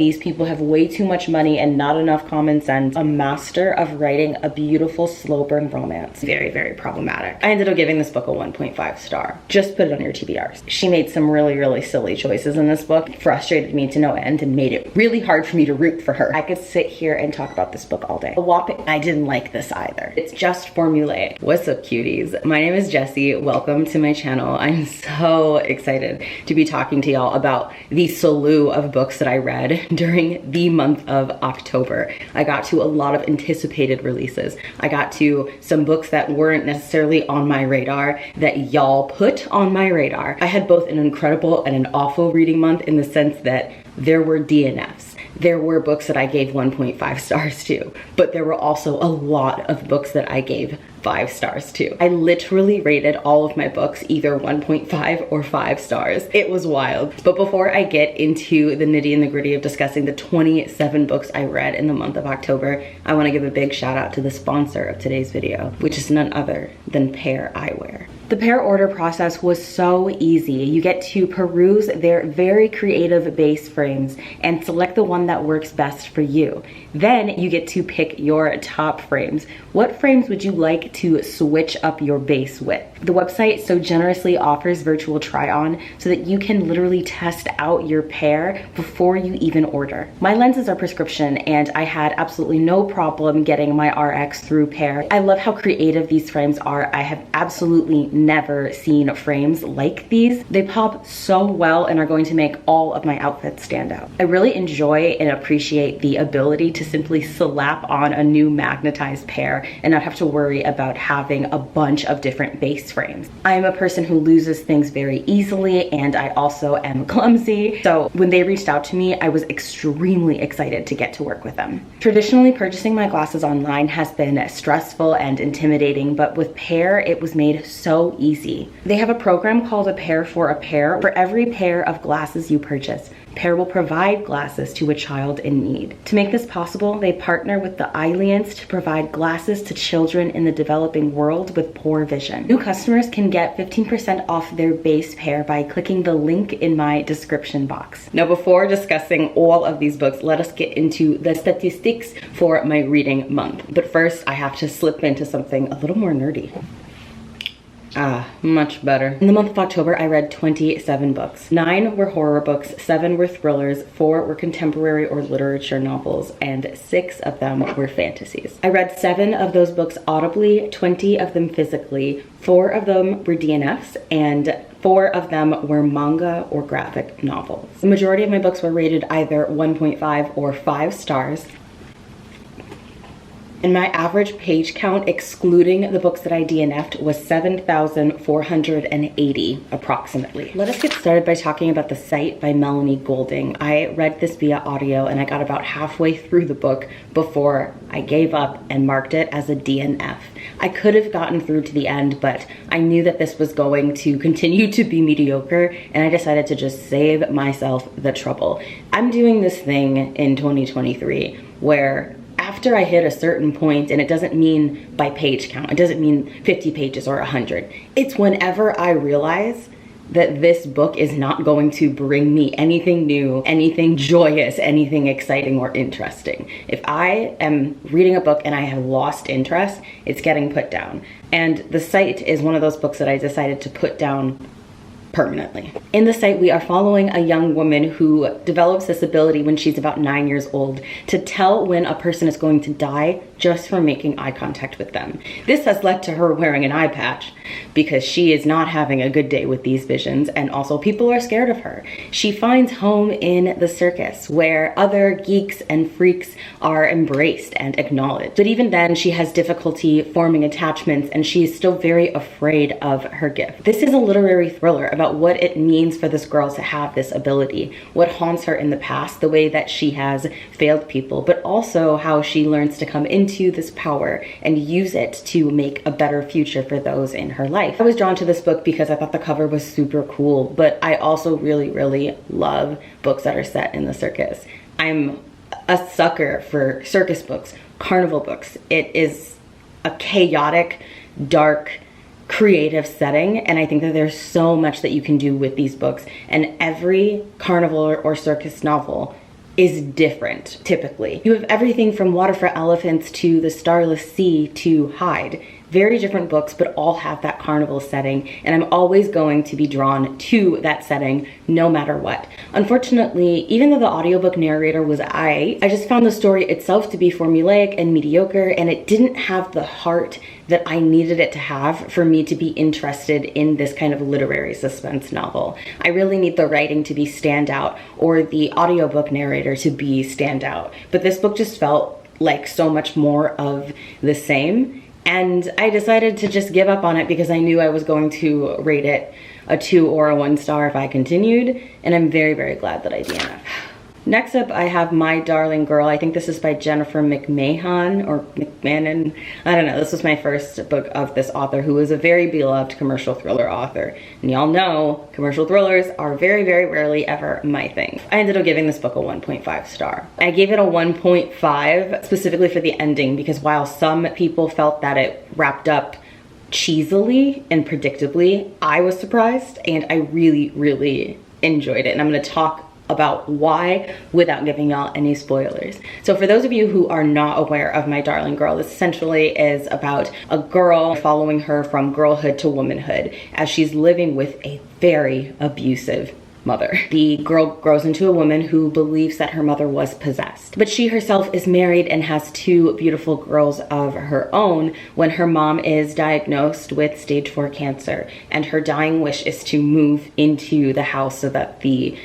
These people have way too much money and not enough common sense. A master of writing a beautiful slow burn romance. Very, very problematic. I ended up giving this book a 1.5 star. Just put it on your TBRs. She made some really, really silly choices in this book. Frustrated me to no end and made it really hard for me to root for her. I could sit here and talk about this book all day. A whopping, I didn't like this either. It's just formulaic. What's up, cuties? My name is Jessie. Welcome to my channel. I'm so excited to be talking to y'all about the slew of books that I read during the month of October. I got to a lot of anticipated releases. I got to some books that weren't necessarily on my radar that y'all put on my radar. I had both an incredible and an awful reading month in the sense that there were DNFs. There were books that I gave 1.5 stars to, but there were also a lot of books that I gave 5 stars to. I literally rated all of my books either 1.5 or 5 stars. It was wild. But before I get into the nitty and the gritty of discussing the 27 books I read in the month of October, I want to give a big shout out to the sponsor of today's video, which is none other than Paar Eyewear. The Paar order process was so easy. You get to peruse their very creative base frames and select the one that works best for you. Then you get to pick your top frames. What frames would you like to switch up your base with? The website so generously offers virtual try-on so that you can literally test out your pair before you even order. My lenses are prescription and I had absolutely no problem getting my RX through Paar. I love how creative these frames are. I have absolutely never seen frames like these. They pop so well and are going to make all of my outfits stand out. I really enjoy and appreciate the ability to simply slap on a new magnetized pair and not have to worry about having a bunch of different base frames. I am a person who loses things very easily and I also am clumsy. So when they reached out to me, I was extremely excited to get to work with them. Traditionally, purchasing my glasses online has been stressful and intimidating, but with Paar, it was made so easy. They have a program called A Pair for a Pair. For every pair of glasses you purchase, Paar will provide glasses to a child in need. To make this possible, they partner with the Alliance to provide glasses to children in the developing world with poor vision. New customers can get 15% off their base pair by clicking the link in my description box. Now, before discussing all of these books, let us get into the statistics for my reading month. But first, I have to slip into something a little more nerdy. Much better. In the month of October, I read 27 books. 9 were horror books, 7 were thrillers, 4 were contemporary or literature novels, and 6 of them were fantasies. I read 7 of those books audibly, 20 of them physically, 4 of them were DNFs, and 4 of them were manga or graphic novels. The majority of my books were rated either 1.5 or 5 stars. And my average page count, excluding the books that I DNF'd, was 7,480 approximately. Let us get started by talking about The Sight by Melanie Golding. I read this via audio and I got about halfway through the book before I gave up and marked it as a DNF. I could have gotten through to the end, but I knew that this was going to continue to be mediocre and I decided to just save myself the trouble. I'm doing this thing in 2023 where after I hit a certain point, and it doesn't mean by page count, it doesn't mean 50 pages or 100. It's whenever I realize that this book is not going to bring me anything new, anything joyous, anything exciting or interesting. If I am reading a book and I have lost interest, it's getting put down. And The Sight is one of those books that I decided to put down permanently. In The Sight, we are following a young woman who develops this ability when she's about 9 years old to tell when a person is going to die just from making eye contact with them. This has led to her wearing an eye patch because she is not having a good day with these visions, and also people are scared of her. She finds home in the circus where other geeks and freaks are embraced and acknowledged. But even then, she has difficulty forming attachments and she is still very afraid of her gift. This is a literary thriller about what it means for this girl to have this ability, what haunts her in the past, the way that she has failed people, but also how she learns to come into this power and use it to make a better future for those in her life. I was drawn to this book because I thought the cover was super cool, but I also really, really love books that are set in the circus. I'm a sucker for circus books, carnival books. It is a chaotic, dark, creative setting, and I think that there's so much that you can do with these books, and every carnival or circus novel is different, typically. You have everything from Water for Elephants to The Starless Sea to Hyde. Very different books, but all have that carnival setting, and I'm always going to be drawn to that setting no matter what. Unfortunately, even though the audiobook narrator was I just found the story itself to be formulaic and mediocre, and it didn't have the heart that I needed it to have for me to be interested in this kind of literary suspense novel. I really need the writing to be standout or the audiobook narrator to be standout. But this book just felt like so much more of the same. And I decided to just give up on it because I knew I was going to rate it a 2 or a 1 star if I continued. And I'm very, very glad that I DNF. Next up, I have My Darling Girl. I think this is by Jennifer McMahon or McMahon. I don't know. This was my first book of this author, who is a very beloved commercial thriller author. And y'all know commercial thrillers are very, very rarely ever my thing. I ended up giving this book a 1.5 star. I gave it a 1.5 specifically for the ending, because while some people felt that it wrapped up cheesily and predictably, I was surprised and I really, really enjoyed it. And I'm going to talk about why without giving y'all any spoilers. So for those of you who are not aware of My Darling Girl, this essentially is about a girl following her from girlhood to womanhood as she's living with a very abusive mother. The girl grows into a woman who believes that her mother was possessed, but she herself is married and has 2 beautiful girls of her own when her mom is diagnosed with stage 4 cancer, and her dying wish is to move into the house so that the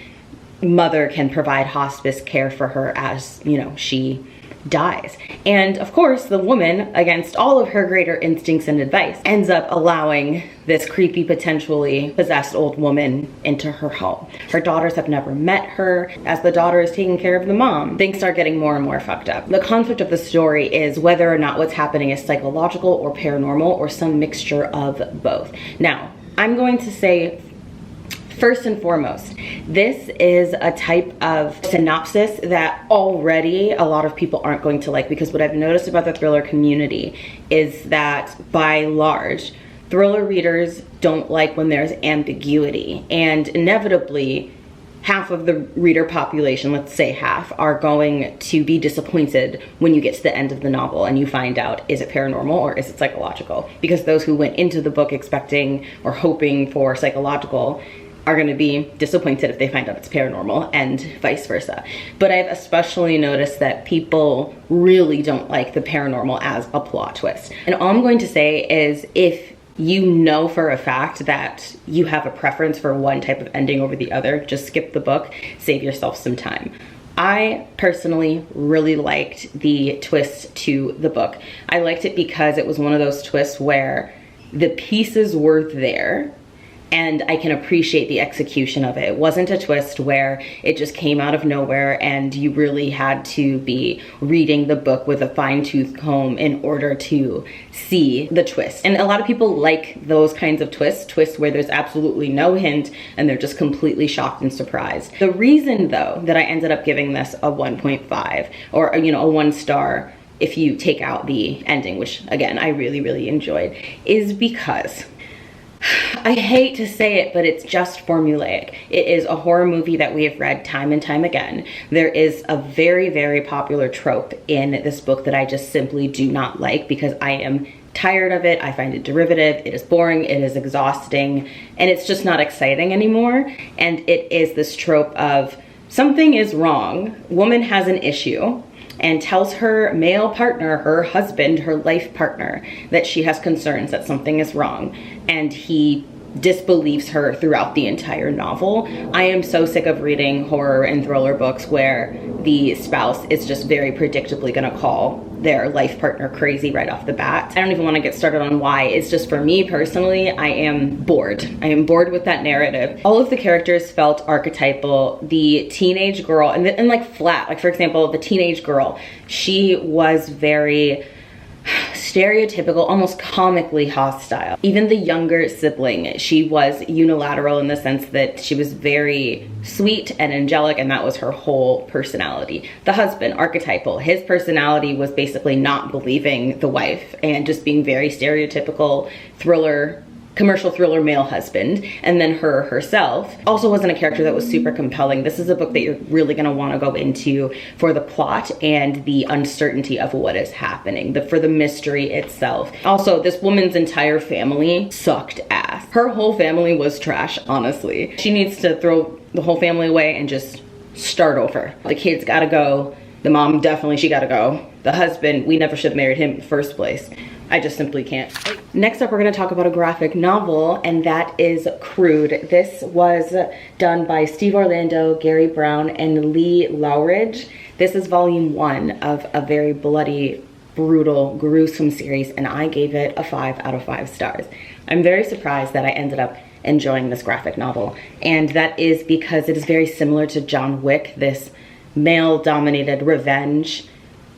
mother can provide hospice care for her as, you know, she dies. And of course, the woman, against all of her greater instincts and advice, ends up allowing this creepy, potentially possessed old woman into her home. Her daughters have never met her. As the daughter is taking care of the mom, things start getting more and more fucked up. The conflict of the story is whether or not what's happening is psychological or paranormal or some mixture of both. Now, I'm going to say, first and foremost, this is a type of synopsis that already a lot of people aren't going to like, because what I've noticed about the thriller community is that by large, thriller readers don't like when there's ambiguity, and inevitably half of the reader population, let's say half, are going to be disappointed when you get to the end of the novel and you find out, is it paranormal or is it psychological? Because those who went into the book expecting or hoping for psychological are going to be disappointed if they find out it's paranormal, and vice versa. But I've especially noticed that people really don't like the paranormal as a plot twist. And all I'm going to say is, if you know for a fact that you have a preference for one type of ending over the other, just skip the book, save yourself some time. I personally really liked the twist to the book. I liked it because it was one of those twists where the pieces were there, and I can appreciate the execution of it. It wasn't a twist where it just came out of nowhere and you really had to be reading the book with a fine-tooth comb in order to see the twist. And a lot of people like those kinds of twists where there's absolutely no hint and they're just completely shocked and surprised. The reason, though, that I ended up giving this a 1.5 or, you know, a 1 star if you take out the ending, which again, I really, really enjoyed, is because I hate to say it, but it's just formulaic. It is a horror movie that we have read time and time again. There is a very, very popular trope in this book that I just simply do not like, because I am tired of it. I find it derivative, it is boring, it is exhausting, and it's just not exciting anymore. And it is this trope of something is wrong, woman has an issue, and tells her male partner, her husband, her life partner, that she has concerns that something is wrong, and he disbelieves her throughout the entire novel. I am so sick of reading horror and thriller books where the spouse is just very predictably gonna call their life partner crazy right off the bat. I don't even want to get started on why. It's just, for me personally, I am bored. I am bored with that narrative. All of the characters felt archetypal. The teenage girl, and like flat, like for example, the teenage girl, she was very stereotypical, almost comically hostile. Even the younger sibling, she was unilateral in the sense that she was very sweet and angelic, and that was her whole personality. The husband, archetypal, his personality was basically not believing the wife and just being very stereotypical thriller commercial thriller male husband, and then her herself also wasn't a character that was super compelling. This is a book that you're really going to want to go into for the plot and the uncertainty of what is happening, for the mystery itself. Also, this woman's entire family sucked ass. Her whole family was trash, honestly. She needs to throw the whole family away and just start over. The kids gotta go. The mom, definitely, she gotta go. The husband, we never should have married him in the first place. I just simply can't. Next up, we're gonna talk about a graphic novel, and that is Crude. This was done by Steve Orlando, Gary Brown, and Lee Lowridge. This is volume 1 of a very bloody, brutal, gruesome series, and I gave it a 5 out of 5 stars. I'm very surprised that I ended up enjoying this graphic novel, and that is because it is very similar to John Wick, this male-dominated revenge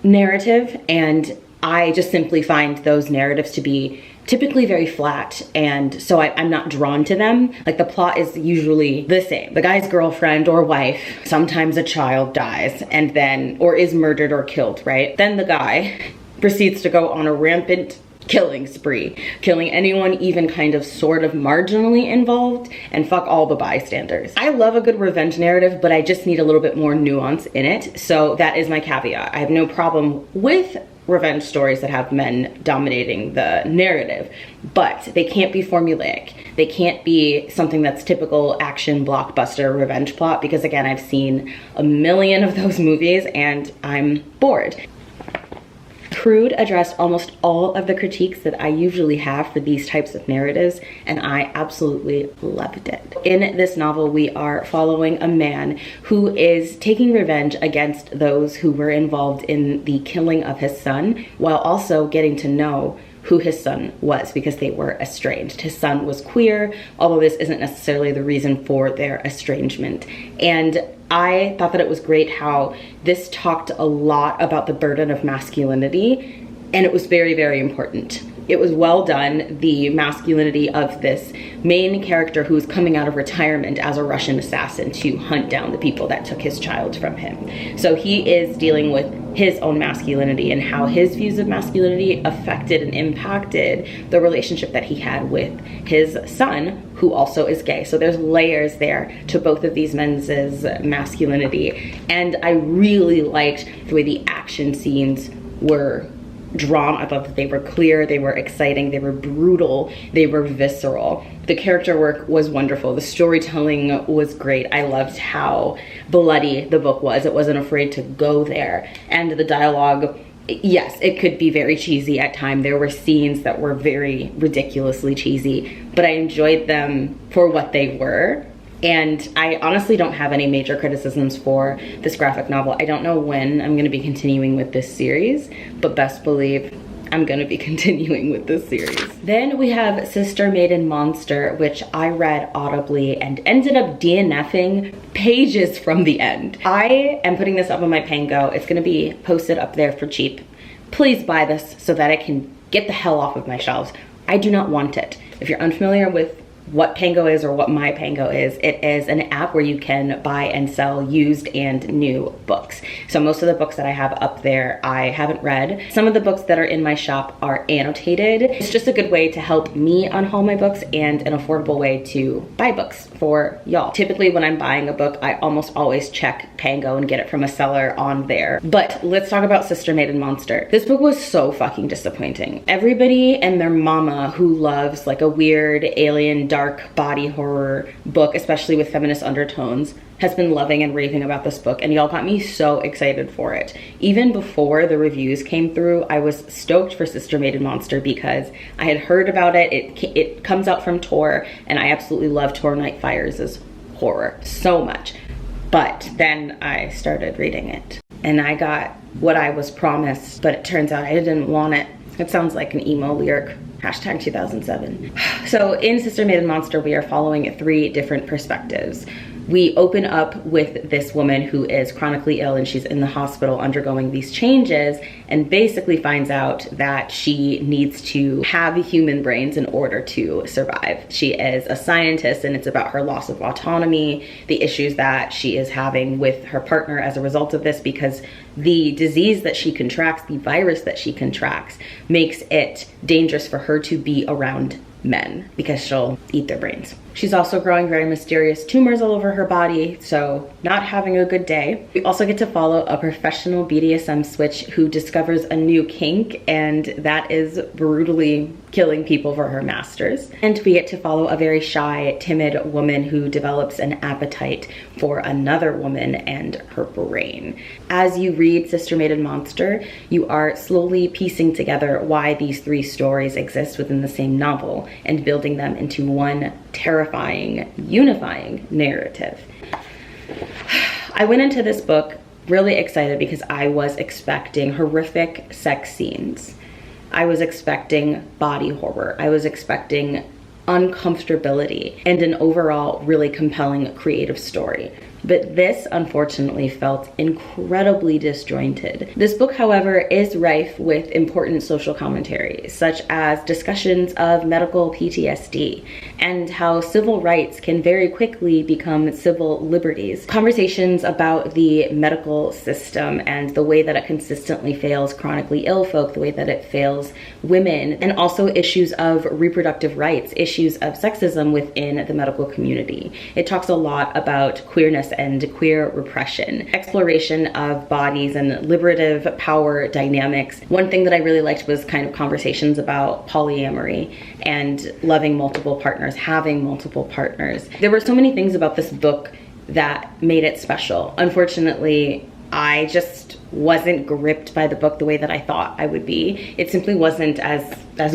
narrative, and I just simply find those narratives to be typically very flat, and so I'm not drawn to them. Like, the plot is usually the same. The guy's girlfriend or wife, sometimes a child, dies and then, or is murdered or killed, right? Then the guy proceeds to go on a rampant killing spree, killing anyone even kind of sort of marginally involved, and fuck all the bystanders. I love a good revenge narrative, but I just need a little bit more nuance in it, so that is my caveat. I have no problem with revenge stories that have men dominating the narrative, but they can't be formulaic. They can't be something that's typical action blockbuster revenge plot, because again, I've seen a million of those movies and I'm bored. Crude addressed almost all of the critiques that I usually have for these types of narratives, and I absolutely loved it. In this novel, we are following a man who is taking revenge against those who were involved in the killing of his son, while also getting to know who his son was, because they were estranged. His son was queer, although this isn't necessarily the reason for their estrangement. And I thought that it was great how this talked a lot about the burden of masculinity, and it was very, very important. It was well done, the masculinity of this main character who's coming out of retirement as a Russian assassin to hunt down the people that took his child from him. So he is dealing with his own masculinity and how his views of masculinity affected and impacted the relationship that he had with his son, who also is gay. So there's layers there to both of these men's masculinity. And I really liked the way the action scenes were drawn. I thought that they were clear, they were exciting, they were brutal, they were visceral. The character work was wonderful. The storytelling was great. I loved how bloody the book was. It wasn't afraid to go there. And the dialogue, yes, it could be very cheesy at times. There were scenes that were very ridiculously cheesy, but I enjoyed them for what they were. And I honestly don't have any major criticisms for this graphic novel. I don't know when I'm going to be continuing with this series, but best believe I'm going to be continuing with this series. Then we have Sister Maiden Monster, which I read audibly and ended up DNFing pages from the end. I am putting this up on my Pango. It's going to be posted up there for cheap. Please buy this so that I can get the hell off of my shelves. I do not want it. If you're unfamiliar with what Pango is or what my Pango is, it is an app where you can buy and sell used and new books. So most of the books that I have up there I haven't read. Some of the books that are in my shop are annotated. It's just a good way to help me unhaul my books and an affordable way to buy books for y'all. Typically when I'm buying a book, I almost always check Pango and get it from a seller on there. But let's talk about Sister Maiden Monster. This book was so fucking disappointing. Everybody and their mama who loves like a weird alien dark body horror book, especially with feminist undertones, has been loving and raving about this book, and y'all got me so excited for it. Even before the reviews came through, I was stoked for Sister Maiden Monster because I had heard about it. It comes out from Tor, and I absolutely love Tor Nightfire's horror so much. But then I started reading it, and I got what I was promised, but it turns out I didn't want it. It sounds like an emo lyric. Hashtag 2007. So in Sister Maiden Monster, we are following 3 different perspectives. We open up with this woman who is chronically ill and she's in the hospital undergoing these changes, and basically finds out that she needs to have human brains in order to survive. She is a scientist, and it's about her loss of autonomy, the issues that she is having with her partner as a result of this, because the disease that she contracts, the virus that she contracts, makes it dangerous for her to be around men because she'll eat their brains. She's also growing very mysterious tumors all over her body, so not having a good day. We also get to follow a professional BDSM switch who discovers a new kink, and that is brutally killing people for her masters. And we get to follow a very shy, timid woman who develops an appetite for another woman and her brain. As you read Sister Maiden Monster, you are slowly piecing together why these three stories exist within the same novel and building them into one terrifying, unifying narrative. I went into this book really excited because I was expecting horrific sex scenes. I was expecting body horror. I was expecting uncomfortability and an overall really compelling creative story. But this unfortunately felt incredibly disjointed. This book, however, is rife with important social commentary, such as discussions of medical PTSD and how civil rights can very quickly become civil liberties. Conversations about the medical system and the way that it consistently fails chronically ill folk, the way that it fails women, and also issues of reproductive rights, issues of sexism within the medical community. It talks a lot about queerness and queer repression, exploration of bodies and liberative power dynamics. One thing that I really liked was kind of conversations about polyamory and loving multiple partners, having multiple partners. There were so many things about this book that made it special. Unfortunately, I just wasn't gripped by the book the way that I thought I would be. It simply wasn't as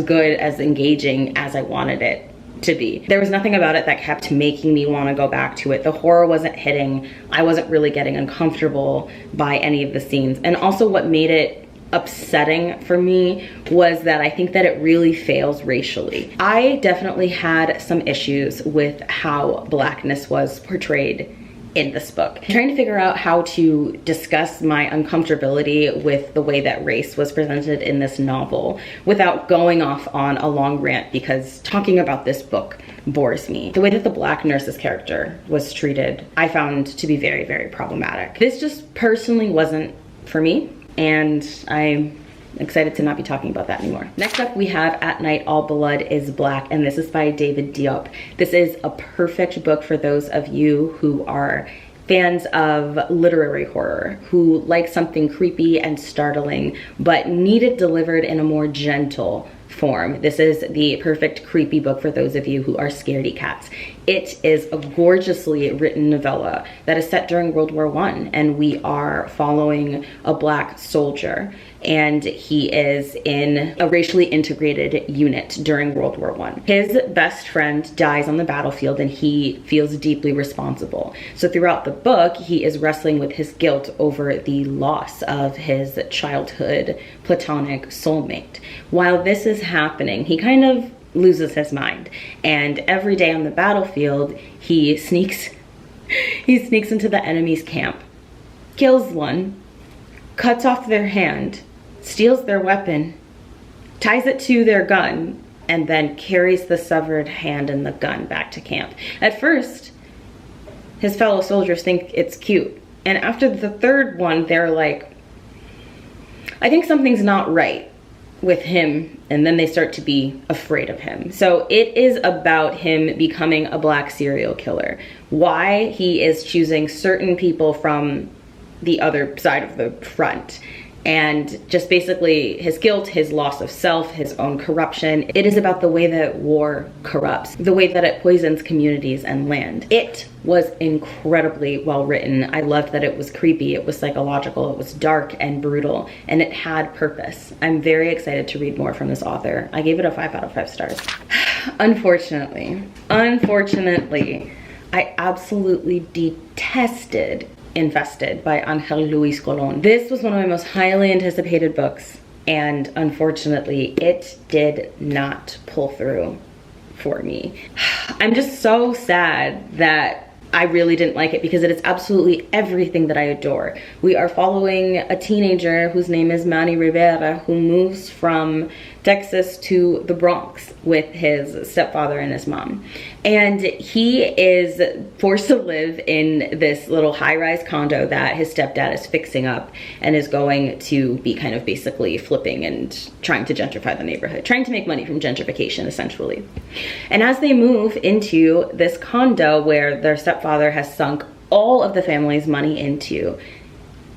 good, as engaging as I wanted it to be. There was nothing about it that kept making me want to go back to it. The horror wasn't hitting. I wasn't really getting uncomfortable by any of the scenes. And also what made it upsetting for me was that I think that it really fails racially. I definitely had some issues with how Blackness was portrayed in this book. I'm trying to figure out how to discuss my uncomfortability with the way that race was presented in this novel without going off on a long rant, because talking about this book bores me. The way that the Black nurse's character was treated, I found to be very, very problematic. This just personally wasn't for me, and I'm excited to not be talking about that anymore. Next up, we have At Night All Blood is Black, and this is by David Diop. This is a perfect book for those of you who are fans of literary horror, who like something creepy and startling, but need it delivered in a more gentle form. This is the perfect creepy book for those of you who are scaredy cats. It is a gorgeously written novella that is set during World War I, and we are following a Black soldier, and he is in a racially integrated unit during World War I. His best friend dies on the battlefield, and he feels deeply responsible. So throughout the book, he is wrestling with his guilt over the loss of his childhood platonic soulmate. While this is happening, he kind of loses his mind, and every day on the battlefield he sneaks into the enemy's camp, kills one, cuts off their hand, steals their weapon, ties it to their gun, and then carries the severed hand and the gun back to camp. At first, his fellow soldiers think it's cute, and after the third one they're like, I think something's not right with him, and then they start to be afraid of him. So it is about him becoming a Black serial killer, why he is choosing certain people from the other side of the front, and just basically his guilt, his loss of self, his own corruption. It is about the way that war corrupts, the way that it poisons communities and land. It was incredibly well written. I loved that it was creepy, it was psychological, it was dark and brutal, and it had purpose. I'm very excited to read more from this author. I gave it a 5 out of 5 stars. Unfortunately, I absolutely detested Infested by Angel Luis Colon. This was one of my most highly anticipated books, and unfortunately it did not pull through for me. I'm just so sad that I really didn't like it because it is absolutely everything that I adore. We are following a teenager whose name is Manny Rivera, who moves from Texas to the Bronx with his stepfather and his mom. And he is forced to live in this little high-rise condo that his stepdad is fixing up and is going to be kind of basically flipping and trying to gentrify the neighborhood, trying to make money from gentrification, essentially. And as they move into this condo where their stepfather has sunk all of the family's money into,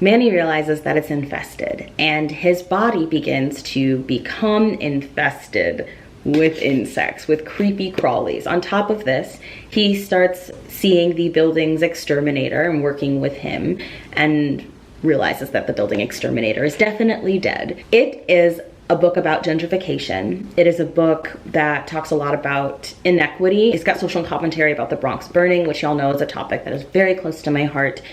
Manny realizes that it's infested, and his body begins to become infested with insects, with creepy crawlies. On top of this, he starts seeing the building's exterminator and working with him, and realizes that the building exterminator is definitely dead. It is a book about gentrification. It is a book that talks a lot about inequity. It's got social commentary about the Bronx burning, which y'all know is a topic that is very close to my heart.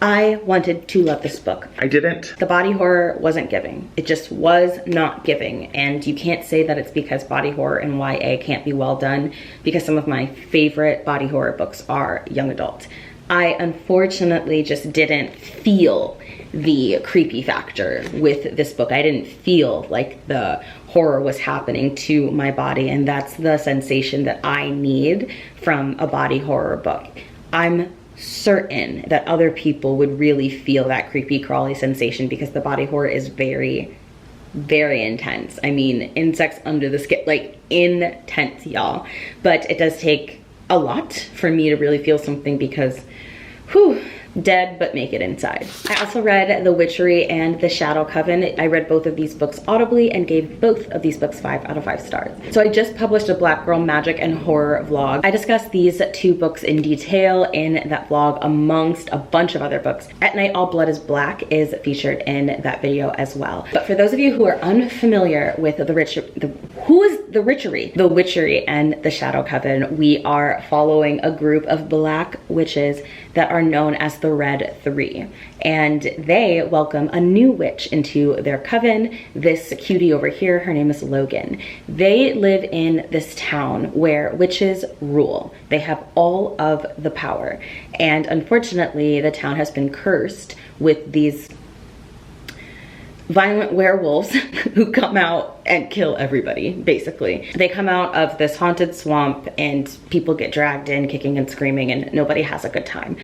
I wanted to love this book. I didn't. The body horror wasn't giving. It just was not giving. And you can't say that it's because body horror and YA can't be well done, because some of my favorite body horror books are young adult. I unfortunately just didn't feel the creepy factor with this book. I didn't feel like the horror was happening to my body, and that's the sensation that I need from a body horror book. I'm certain that other people would really feel that creepy crawly sensation because the body horror is very, very intense. I mean, insects under the skin, like intense, y'all. But it does take a lot for me to really feel something because, whew, dead but make it inside. I also read The Witchery and The Shadow Coven. I read both of these books audibly and gave both of these books 5 out of 5 stars. So I just published a Black Girl Magic and Horror vlog. I discussed these 2 books in detail in that vlog amongst a bunch of other books. At Night All Blood is Black is featured in that video as well. But for those of you who are unfamiliar with The Witchery and The Shadow Coven, we are following a group of black witches that are known as the Red Three, and they welcome a new witch into their coven. This cutie over here, her name is Logan. They live in this town where witches rule. They have all of the power, and unfortunately the town has been cursed with these violent werewolves who come out and kill everybody, basically. They come out of this haunted swamp and people get dragged in kicking and screaming, and nobody has a good time.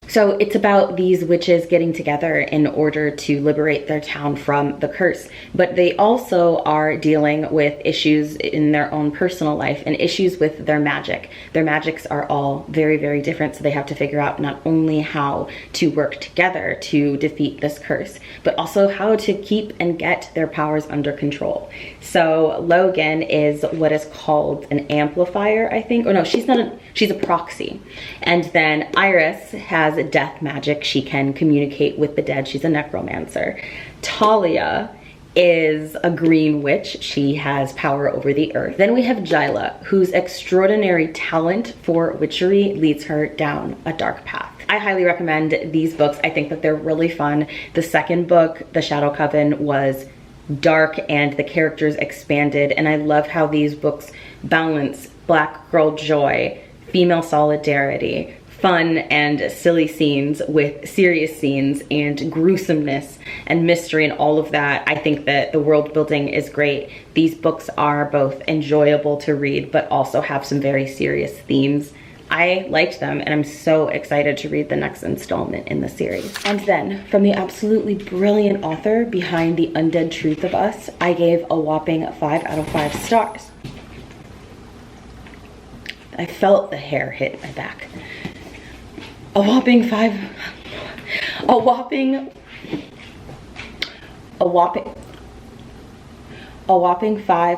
So it's about these witches getting together in order to liberate their town from the curse. But they also are dealing with issues in their own personal life and issues with their magic. Their magics are all very, very different, so they have to figure out not only how to work together to defeat this curse, but also how to keep and get their powers under control. So Logan is what is called an amplifier, I think. Or no, she's a proxy. And then Iris has death magic. She can communicate with the dead. She's a necromancer. Talia is a green witch. She has power over the earth. Then we have Jyla, whose extraordinary talent for witchery leads her down a dark path. I highly recommend these books. I think that they're really fun. The second book, The Shadow Coven, was dark and the characters expanded, and I love how these books balance black girl joy, female solidarity, fun and silly scenes with serious scenes and gruesomeness and mystery and all of that. I think that the world building is great. These books are both enjoyable to read but also have some very serious themes. I liked them, and I'm so excited to read the next installment in the series. And then, from the absolutely brilliant author behind The Undead Truth of Us, I gave a whopping 5 out of 5 stars. I felt the hair hit my back. A whopping 5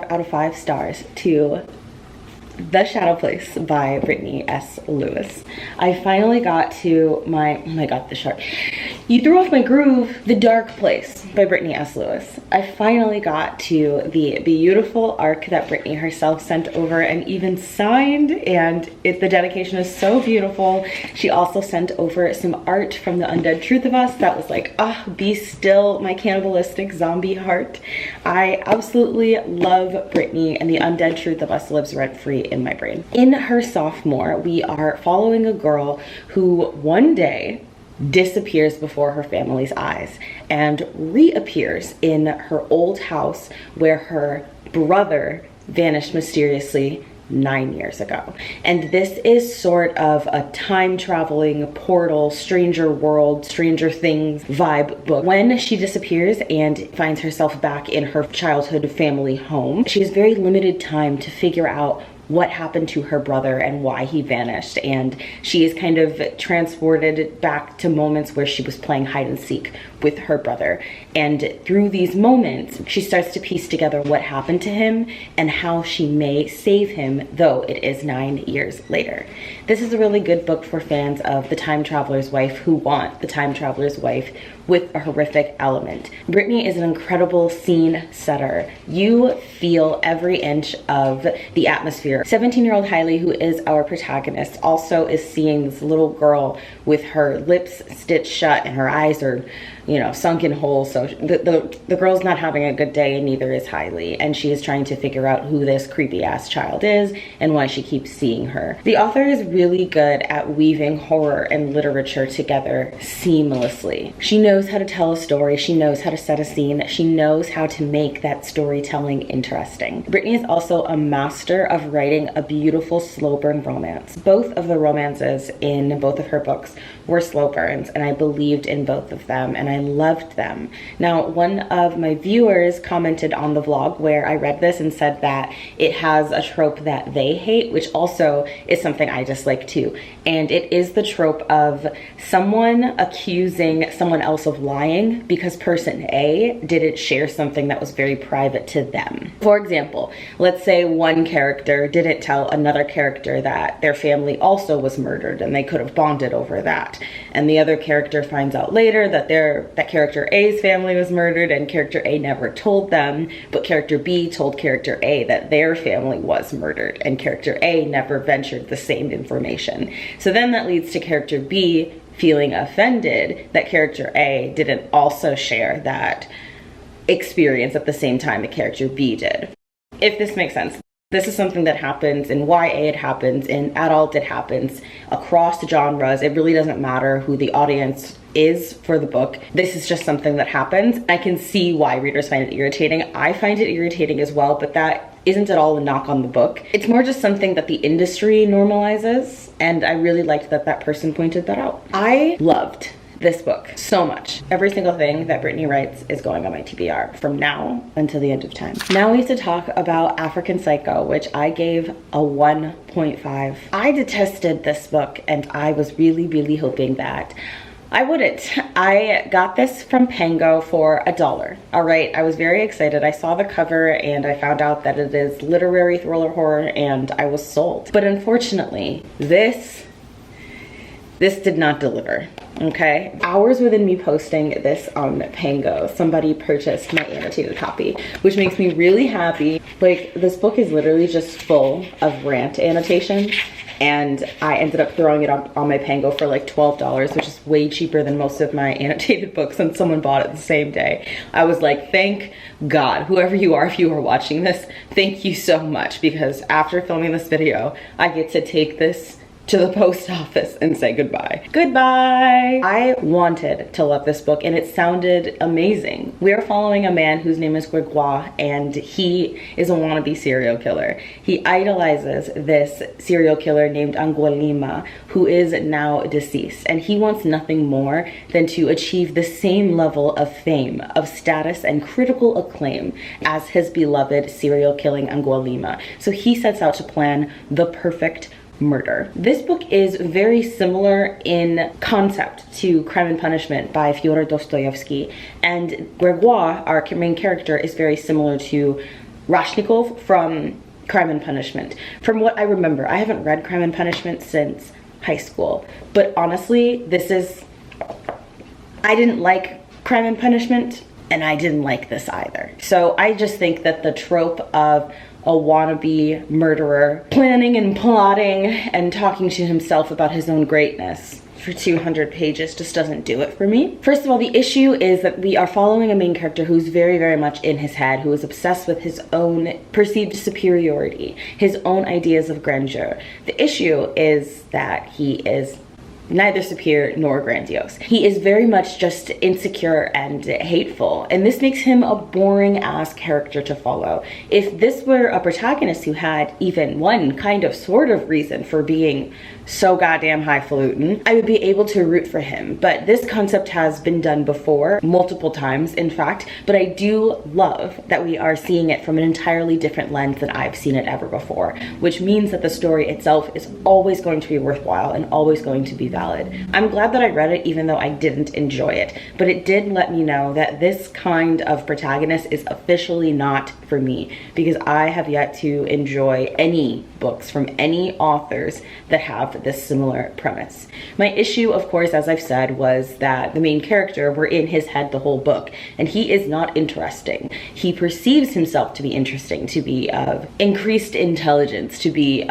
out of 5 stars to The Shadow Place by Brittany S. Lewis. I finally got to my, oh my god, the shark. You Threw Off My Groove, The Dark Place by Brittany S. Lewis. I finally got to the beautiful arc that Brittany herself sent over and even signed, and the dedication is so beautiful. She also sent over some art from The Undead Truth of Us that was like, be still, my cannibalistic zombie heart. I absolutely love Brittany, and The Undead Truth of Us lives rent-free in my brain. In her sophomore, we are following a girl who one day disappears before her family's eyes and reappears in her old house where her brother vanished mysteriously 9 years ago. And this is sort of a time traveling portal, stranger world, stranger things vibe book. When she disappears and finds herself back in her childhood family home, she has very limited time to figure out what happened to her brother and why he vanished, and she is kind of transported back to moments where she was playing hide and seek with her brother. And through these moments, she starts to piece together what happened to him and how she may save him, though it is 9 years later. This is a really good book for fans of The Time Traveler's Wife who want The Time Traveler's Wife with a horrific element. Brittany is an incredible scene setter. You feel every inch of the atmosphere. 17-year-old Hailey, who is our protagonist, also is seeing this little girl with her lips stitched shut and her eyes are, you know, sunk in holes. So the girl's not having a good day, and neither is Hailey. And she is trying to figure out who this creepy ass child is and why she keeps seeing her. The author is really good at weaving horror and literature together seamlessly. She knows how to tell a story. She knows how to set a scene. She knows how to make that storytelling interesting. Brittany is also a master of writing a beautiful slow burn romance. Both of the romances in both of her books were slow burns, and I believed in both of them, and I loved them. Now, one of my viewers commented on the vlog where I read this and said that it has a trope that they hate, which also is something I dislike too. And it is the trope of someone accusing someone else of lying because person A didn't share something that was very private to them. For example, let's say one character didn't tell another character that their family also was murdered and they could have bonded over that. And the other character finds out later that that character A's family was murdered and character A never told them, but character B told character A that their family was murdered and character A never ventured the same information. So then that leads to character B feeling offended that character A didn't also share that experience at the same time that character B did. If this makes sense. This is something that happens in YA, it happens in adult, it happens across genres. It really doesn't matter who the audience is for the book. This is just something that happens. I can see why readers find it irritating. I find it irritating as well, but that isn't at all a knock on the book. It's more just something that the industry normalizes, and I really liked that that person pointed that out. I loved this book so much. Every single thing that Brittany writes is going on my TBR from now until the end of time. Now we have to talk about African Psycho, which I gave a 1.5. I detested this book, and I was really hoping that I wouldn't. I got this from Pango for $1. All right, I was very excited. I saw the cover and I found out that it is literary thriller horror, and I was sold. But unfortunately, this did not deliver. Okay, hours within me posting this on Pango, somebody purchased my annotated copy, which makes me really happy. Like, this book is literally just full of rant annotations, and I ended up throwing it up on my Pango for like $12, which is way cheaper than most of my annotated books, and someone bought it the same day. I was like, thank God, whoever you are, if you are watching this, thank you so much, because after filming this video, I get to take this to the post office and say goodbye. Goodbye! I wanted to love this book, and it sounded amazing. We are following a man whose name is Gregoire, and he is a wannabe serial killer. He idolizes this serial killer named Angualima, who is now deceased, and he wants nothing more than to achieve the same level of fame, of status, and critical acclaim as his beloved serial killing Angualima. So he sets out to plan the perfect murder. This book is very similar in concept to Crime and Punishment by Fyodor Dostoevsky, and Gregoire, our main character, is very similar to Rashnikov from Crime and Punishment. From what I remember, I haven't read Crime and Punishment since high school, but honestly, this is I didn't like Crime and Punishment, and I didn't like this either. So I just think that the trope of a wannabe murderer planning and plotting and talking to himself about his own greatness for 200 pages just doesn't do it for me. First of all, the issue is that we are following a main character who's very, very much in his head, who is obsessed with his own perceived superiority, his own ideas of grandeur. The issue is that he is neither superior nor grandiose. He is very much just insecure and hateful, and this makes him a boring ass character to follow. If this were a protagonist who had even one kind of sort of reason for being so goddamn highfalutin, I would be able to root for him. But this concept has been done before, multiple times in fact, but I do love that we are seeing it from an entirely different lens than I've seen it ever before, which means that the story itself is always going to be worthwhile and always going to be valid. I'm glad that I read it even though I didn't enjoy it, but it did let me know that this kind of protagonist is officially not for me, because I have yet to enjoy any books from any authors that have this similar premise. My issue, of course, as I've said, was that the main character were in his head the whole book, and he is not interesting. He perceives himself to be interesting, to be of increased intelligence, to be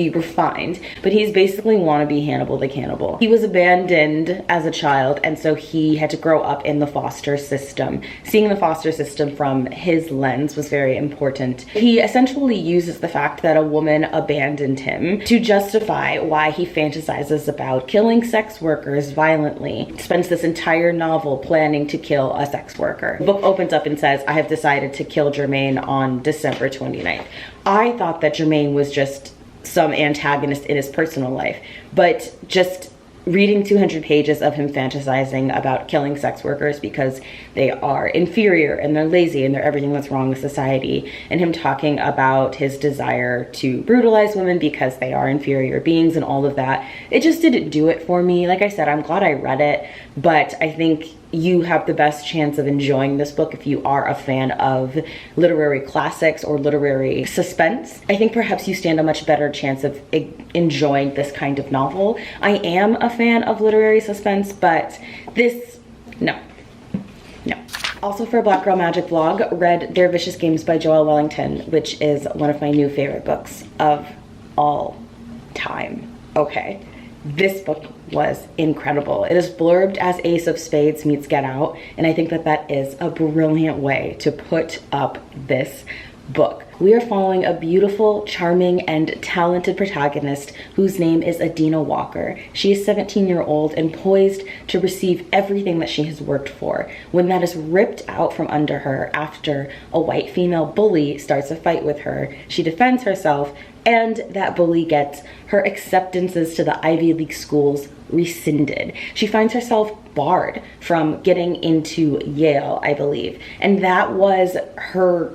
refined, but he's basically wannabe Hannibal the Cannibal. He was abandoned as a child, and so he had to grow up in the foster system. Seeing the foster system from his lens was very important. He essentially uses the fact that a woman abandoned him to justify why he fantasizes about killing sex workers violently. Spends this entire novel planning to kill a sex worker. The book opens up and says, "I have decided to kill Germaine on December 29th. I thought that Germaine was just some antagonist in his personal life, but just reading 200 pages of him fantasizing about killing sex workers because they are inferior and they're lazy and they're everything that's wrong with society, and him talking about his desire to brutalize women because they are inferior beings and all of that, it just didn't do it for me. Like I said, I'm glad I read it, but I think you have the best chance of enjoying this book if you are a fan of literary classics or literary suspense. I think perhaps you stand a much better chance of enjoying this kind of novel. I am a fan of literary suspense, but this, no. Also, for Black Girl Magic vlog, read Their Vicious Games by Joelle Wellington, which is one of my new favorite books of all time. Okay. This book was incredible. It is blurbed as Ace of Spades meets Get Out, and I think that that is a brilliant way to put up this book. We are following a beautiful, charming, and talented protagonist whose name is Adina Walker. She is 17-year-old and poised to receive everything that she has worked for, when that is ripped out from under her after a white female bully starts a fight with her. She defends herself, and that bully gets her acceptances to the Ivy League schools rescinded. She finds herself barred from getting into Yale, I believe, and that was her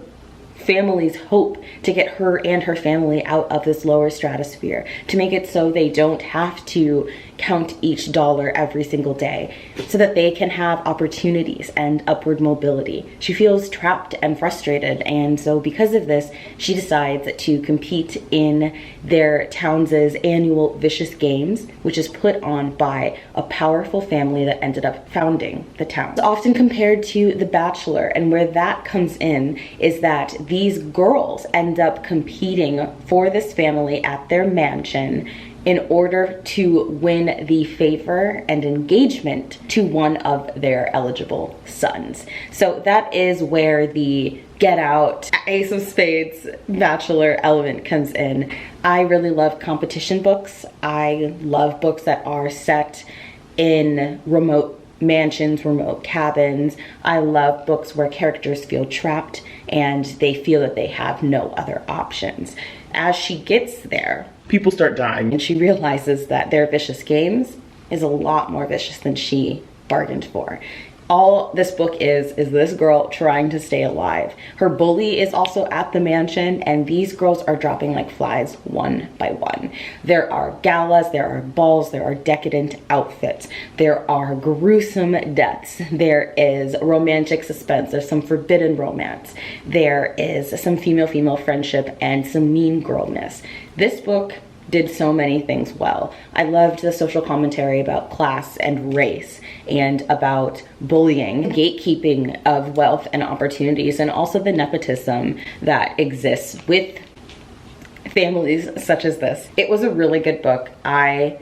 family's hope, to get her and her family out of this lower stratosphere, to make it so they don't have to count each dollar every single day, so that they can have opportunities and upward mobility. She feels trapped and frustrated, and so because of this, she decides to compete in their town's annual Vicious Games, which is put on by a powerful family that ended up founding the town. It's often compared to The Bachelor, and where that comes in is that these girls end up competing for this family at their mansion in order to win the favor and engagement to one of their eligible sons. So that is where the Get Out, Ace of Spades, Bachelor element comes in. I really love competition books. I love books that are set in remote mansions, remote cabins. I love books where characters feel trapped and they feel that they have no other options. As she gets there, people start dying, and she realizes that Their Vicious Games is a lot more vicious than she bargained for. All this book is this girl trying to stay alive. Her bully is also at the mansion, and these girls are dropping like flies one by one. There are galas, there are balls, there are decadent outfits, there are gruesome deaths, there is romantic suspense, there's some forbidden romance, there is some female-female friendship, and some mean girlness. This book did so many things well. I loved the social commentary about class and race and about bullying, gatekeeping of wealth and opportunities, and also the nepotism that exists with families such as this. It was a really good book. I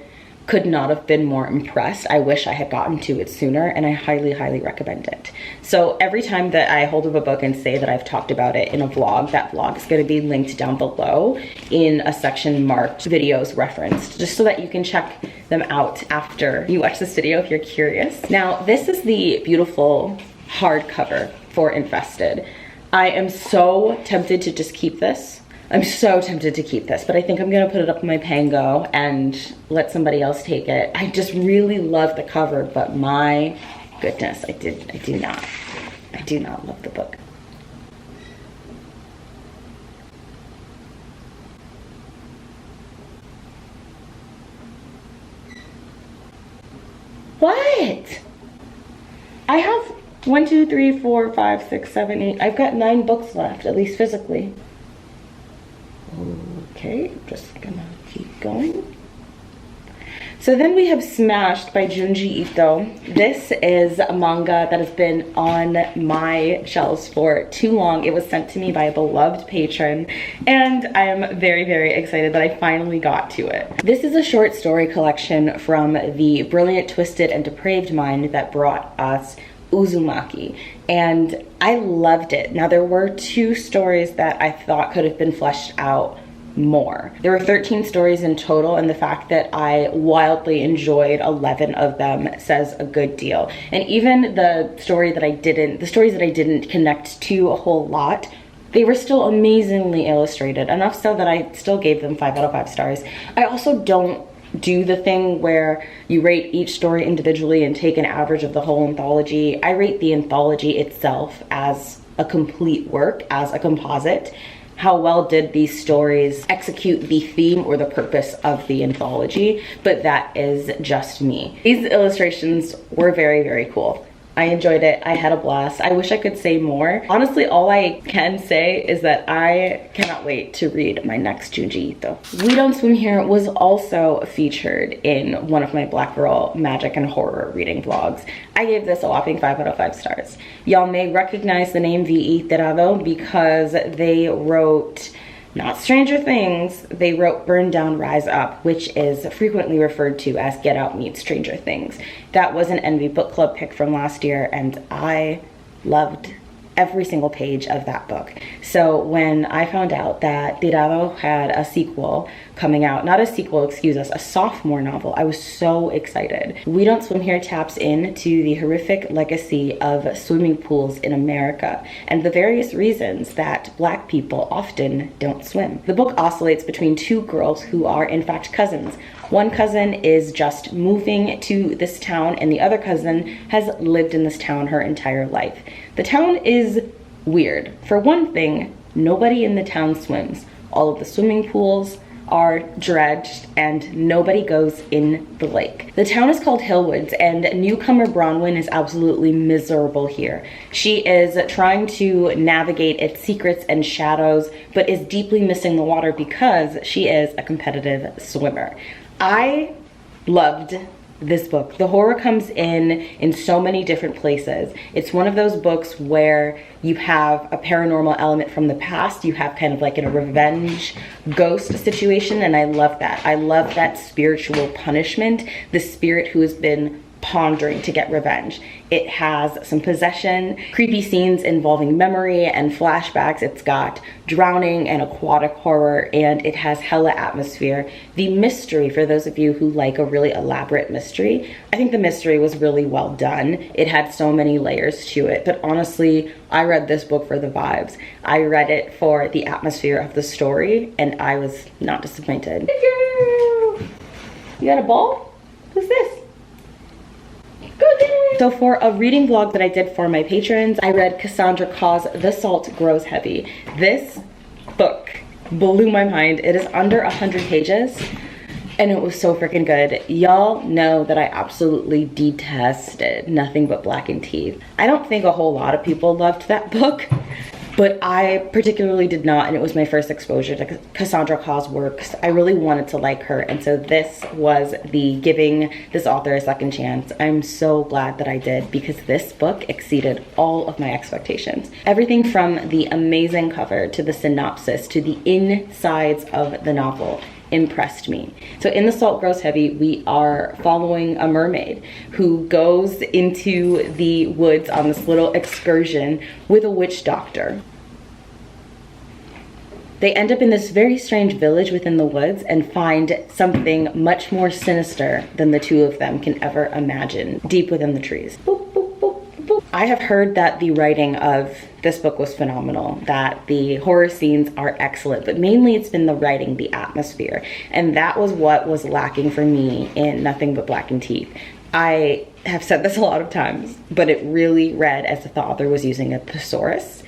could not have been more impressed. I wish I had gotten to it sooner, and I highly, highly recommend it. So every time that I hold up a book and say that I've talked about it in a vlog, that vlog is going to be linked down below in a section marked videos referenced, just so that you can check them out after you watch this video if you're curious. Now, this is the beautiful hardcover for Infested. I am so tempted to just keep this. I'm so tempted to keep this, but I think I'm gonna put it up on my pango and let somebody else take it. I just really love the cover, but my goodness, I do not love the book. What? I have 1, 2, 3, 4, 5, 6, 7, 8. I've got 9 books left, at least physically. Okay, just gonna keep going. So then we have Smashed by Junji Ito. This is a manga that has been on my shelves for too long. It was sent to me by a beloved patron, and I am very, very excited that I finally got to it. This is a short story collection from the brilliant, twisted, and depraved mind that brought us Uzumaki, and I loved it. Now, there were 2 stories that I thought could have been fleshed out more. There were 13 stories in total, and the fact that I wildly enjoyed 11 of them says a good deal. And even the stories that I didn't connect to a whole lot, they were still amazingly illustrated, enough so that I still gave them 5 out of 5 stars. I also don't do the thing where you rate each story individually and take an average of the whole anthology. I rate the anthology itself as a complete work, as a composite. How well did these stories execute the theme or the purpose of the anthology? But that is just me. These illustrations were very, very cool. I enjoyed it. I had a blast. I wish I could say more. Honestly, all I can say is that I cannot wait to read my next Junji Ito. We Don't Swim Here was also featured in one of my Black Girl magic and horror reading vlogs. I gave this a whopping 5 out of 5 stars. Y'all may recognize the name V.E. Terado because they wrote not Stranger Things, they wrote Burn Down, Rise Up, which is frequently referred to as Get Out meets Stranger Things. That was an Envy Book Club pick from last year, and I loved every single page of that book. So when I found out that Tirado had a sequel coming out, not a sequel, excuse us, a sophomore novel, I was so excited. We Don't Swim Here taps into the horrific legacy of swimming pools in America and the various reasons that Black people often don't swim. The book oscillates between 2 girls who are in fact cousins. One cousin is just moving to this town, and the other cousin has lived in this town her entire life. The town is weird. For one thing, nobody in the town swims. All of the swimming pools are dredged and nobody goes in the lake. The town is called Hillwoods, and newcomer Bronwyn is absolutely miserable here. She is trying to navigate its secrets and shadows, but is deeply missing the water because she is a competitive swimmer. I loved this book. The horror comes in so many different places. It's one of those books where you have a paranormal element from the past, you have kind of like a revenge ghost situation, and I love that. I love that spiritual punishment, the spirit who has been pondering to get revenge. It has some possession, creepy scenes involving memory and flashbacks. It's got drowning and aquatic horror, and it has hella atmosphere. The mystery, for those of you who like a really elaborate mystery, I think the mystery was really well done. It had so many layers to it, but honestly, I read this book for the vibes. I read it for the atmosphere of the story, and I was not disappointed. You got a ball? Who's this? So for a reading vlog that I did for my patrons, I read Cassandra Claus' The Salt Grows Heavy. This book blew my mind. It is under 100 pages and it was so freaking good. Y'all know that I absolutely detested Nothing But Blackened Teeth. I don't think a whole lot of people loved that book, but I particularly did not, and it was my first exposure to Cassandra Claw's works. I really wanted to like her, and so this was the giving this author a second chance. I'm so glad that I did, because this book exceeded all of my expectations. Everything from the amazing cover to the synopsis to the insides of the novel impressed me. So in The Salt Grows Heavy, we are following a mermaid who goes into the woods on this little excursion with a witch doctor. They end up in this very strange village within the woods and find something much more sinister than the two of them can ever imagine deep within the trees. Boop, boop, boop, boop. I have heard that the writing of this book was phenomenal, that the horror scenes are excellent, but mainly it's been the writing, the atmosphere, and that was what was lacking for me in Nothing But Blackened Teeth. I have said this a lot of times, but it really read as if the author was using a thesaurus.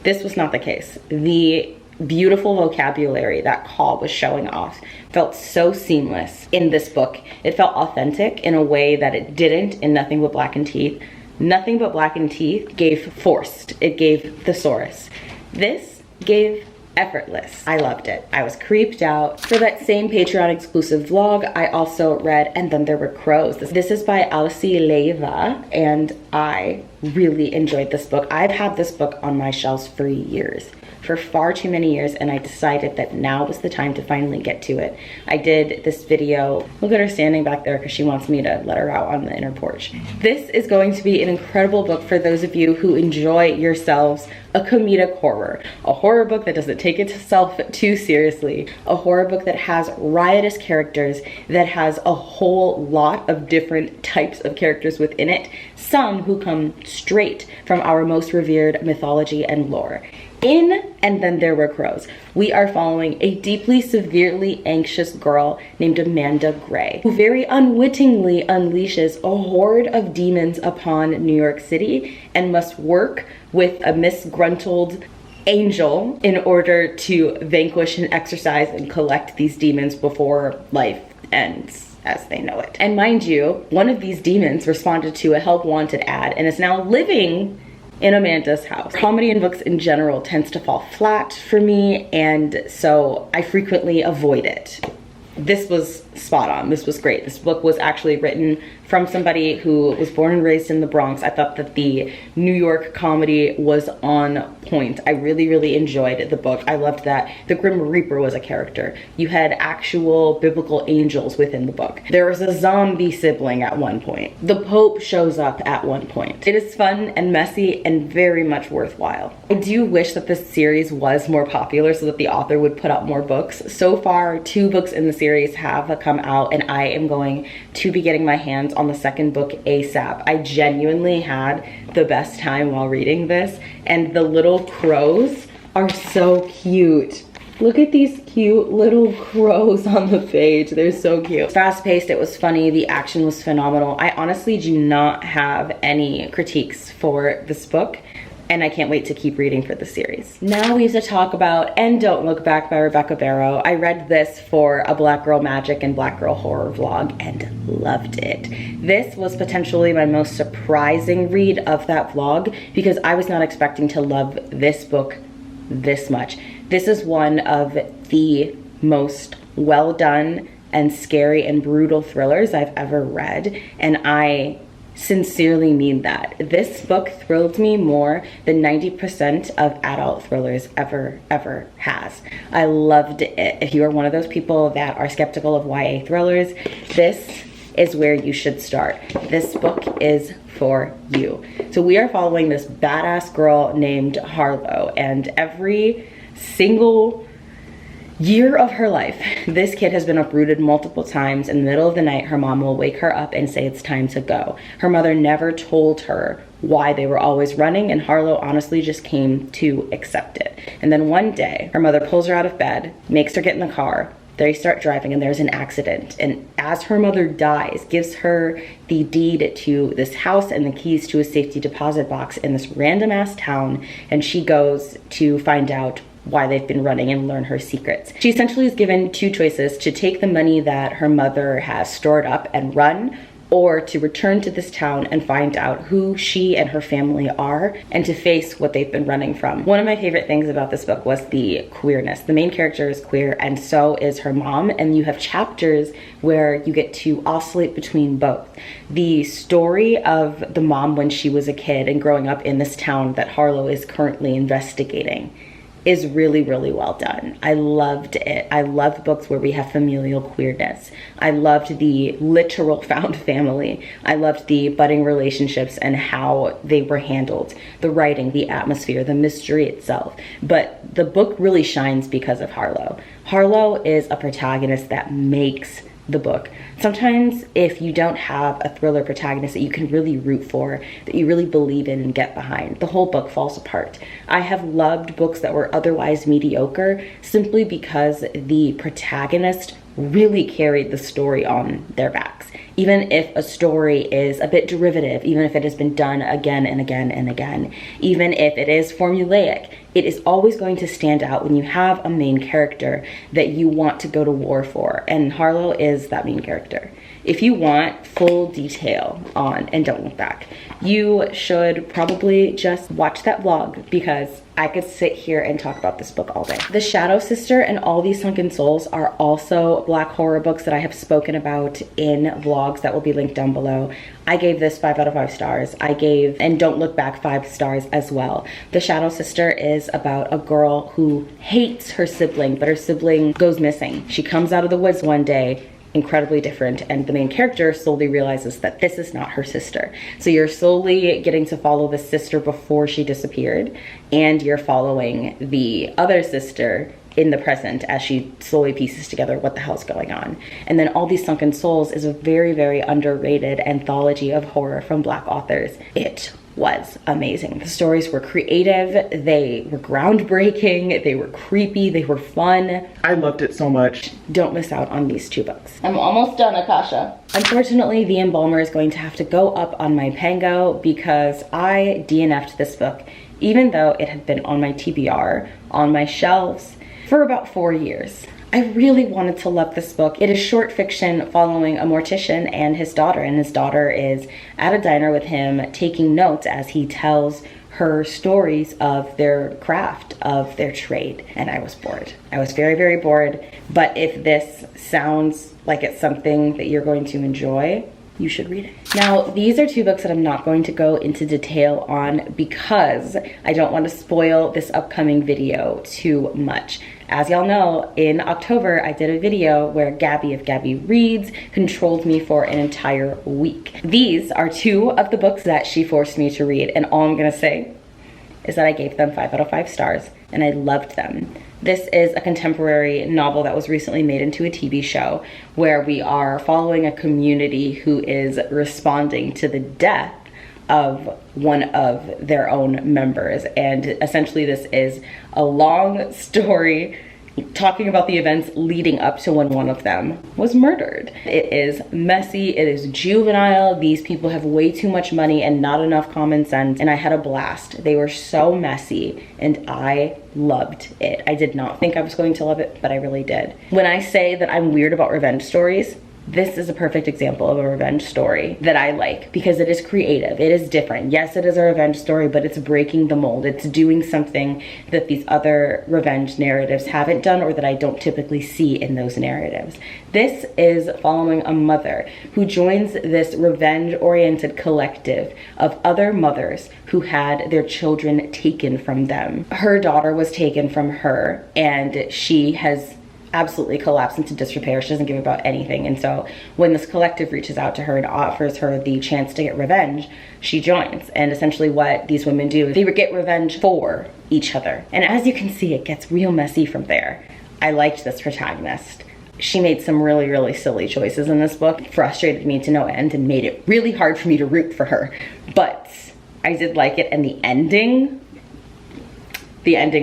This was not the case. The beautiful vocabulary that Call was showing off felt so seamless in this book. It felt authentic in a way that it didn't in Nothing But Blackened Teeth. Nothing But Blackened Teeth gave forced. It gave thesaurus. This gave effortless. I loved it. I was creeped out. For that same Patreon exclusive vlog, I also read And Then There Were Crows. This is by Alci Leiva, and I really enjoyed this book. I've had this book on my shelves for years. For far too many years, and I decided that now was the time to finally get to it. I did this video. Look at her standing back there because she wants me to let her out on the inner porch. This is going to be an incredible book for those of you who enjoy yourselves a comedic horror. A horror book that doesn't take itself too seriously. A horror book that has riotous characters, that has a whole lot of different types of characters within it. Some who come straight from our most revered mythology and lore. In And Then There Were Crows, we are following a deeply, severely anxious girl named Amanda Gray, who very unwittingly unleashes a horde of demons upon New York City and must work with a misgruntled angel in order to vanquish and exorcise and collect these demons before life ends as they know it. And mind you, one of these demons responded to a help wanted ad and is now living in Amanda's house. Comedy in books in general tends to fall flat for me, and so I frequently avoid it. This was spot on. This was great. This book was actually written from somebody who was born and raised in the Bronx. I thought that the New York comedy was on point. I really, really enjoyed the book. I loved that the Grim Reaper was a character. You had actual biblical angels within the book. There was a zombie sibling at one point. The Pope shows up at one point. It is fun and messy and very much worthwhile. I do wish that this series was more popular so that the author would put out more books. So far, 2 books in the series have come out, and I am going to be getting my hands on the second book ASAP. I genuinely had the best time while reading this, and the little crows are so cute. Look at these cute little crows on the page. They're so cute. Fast-paced, it was funny, the action was phenomenal. I honestly do not have any critiques for this book, and I can't wait to keep reading for the series. Now we have to talk about And Don't Look Back by Rebecca Barrow. I read this for a Black Girl Magic and Black Girl Horror vlog and loved it. This was potentially my most surprising read of that vlog because I was not expecting to love this book this much. This is one of the most well done and scary and brutal thrillers I've ever read, and I sincerely mean that. This book thrilled me more than 90% of adult thrillers ever has. I loved it. If you are one of those people that are skeptical of YA thrillers, this is where you should start. This book is for you. So we are following this badass girl named Harlow, and every single year of her life, this kid has been uprooted multiple times. In the middle of the night, her mom will wake her up and say it's time to go. Her mother never told her why they were always running, and Harlow honestly just came to accept it. And then one day, her mother pulls her out of bed, makes her get in the car. They start driving and there's an accident. And as her mother dies, gives her the deed to this house and the keys to a safety deposit box in this random ass town. And she goes to find out why they've been running and learn her secrets. She essentially is given 2 choices: to take the money that her mother has stored up and run, or to return to this town and find out who she and her family are and to face what they've been running from. One of my favorite things about this book was the queerness. The main character is queer and so is her mom, and you have chapters where you get to oscillate between both. The story of the mom when she was a kid and growing up in this town that Harlow is currently investigating is really, really well done. I loved it. I loved books where we have familial queerness. I loved the literal found family. I loved the budding relationships and how they were handled, the writing, the atmosphere, the mystery itself. But the book really shines because of Harlow. Harlow is a protagonist that makes the book. Sometimes if you don't have a thriller protagonist that you can really root for, that you really believe in and get behind, the whole book falls apart. I have loved books that were otherwise mediocre simply because the protagonist really carried the story on their backs. Even if a story is a bit derivative, even if it has been done again and again and again, even if it is formulaic, it is always going to stand out when you have a main character that you want to go to war for. And Harlow is that main character. If you want full detail on And Don't Look Back, you should probably just watch that vlog because I could sit here and talk about this book all day. The Shadow Sister and All These Sunken Souls are also Black horror books that I have spoken about in vlogs that will be linked down below. I gave this 5 out of 5 stars. I gave And Don't Look Back 5 stars as well. The Shadow Sister is about a girl who hates her sibling, but her sibling goes missing. She comes out of the woods one day, incredibly different, and the main character slowly realizes that this is not her sister. So you're slowly getting to follow the sister before she disappeared, and you're following the other sister in the present as she slowly pieces together what the hell's going on. And then All These Sunken Souls is a very, very underrated anthology of horror from Black authors. It was amazing. The stories were creative, they were groundbreaking, they were creepy, they were fun. I loved it so much. Don't miss out on these 2 books. I'm almost done, Akasha. Unfortunately, The Embalmer is going to have to go up on my pango because I DNF'd this book, even though it had been on my TBR, on my shelves, for about 4 years. I really wanted to love this book. It is short fiction following a mortician and his daughter is at a diner with him taking notes as he tells her stories of their craft, of their trade. And I was bored. I was very, very bored. But if this sounds like it's something that you're going to enjoy, you should read it. Now, these are 2 books that I'm not going to go into detail on because I don't want to spoil this upcoming video too much. As y'all know, in October, I did a video where Gabby of Gabby Reads controlled me for an entire week. These are 2 of the books that she forced me to read, and all I'm gonna say is that I gave them 5 out of 5 stars, and I loved them. This is a contemporary novel that was recently made into a TV show where we are following a community who is responding to the death of one of their own members. And essentially this is a long story talking about the events leading up to when one of them was murdered. It is messy, it is juvenile, these people have way too much money and not enough common sense, and I had a blast. They were so messy and I loved it. I did not think I was going to love it, but I really did. When I say that I'm weird about revenge stories, this is a perfect example of a revenge story that I like because it is creative, it is different. Yes, it is a revenge story, but it's breaking the mold. It's doing something that these other revenge narratives haven't done or that I don't typically see in those narratives. This is following a mother who joins this revenge-oriented collective of other mothers who had their children taken from them. Her daughter was taken from her and she has absolutely collapsed into disrepair. She doesn't give about anything. And so when this collective reaches out to her and offers her the chance to get revenge, she joins. And essentially what these women do is they get revenge for each other. And as you can see, it gets real messy from there. I liked this protagonist. She made some really, really silly choices in this book, frustrated me to no end and made it really hard for me to root for her. But I did like it, and the ending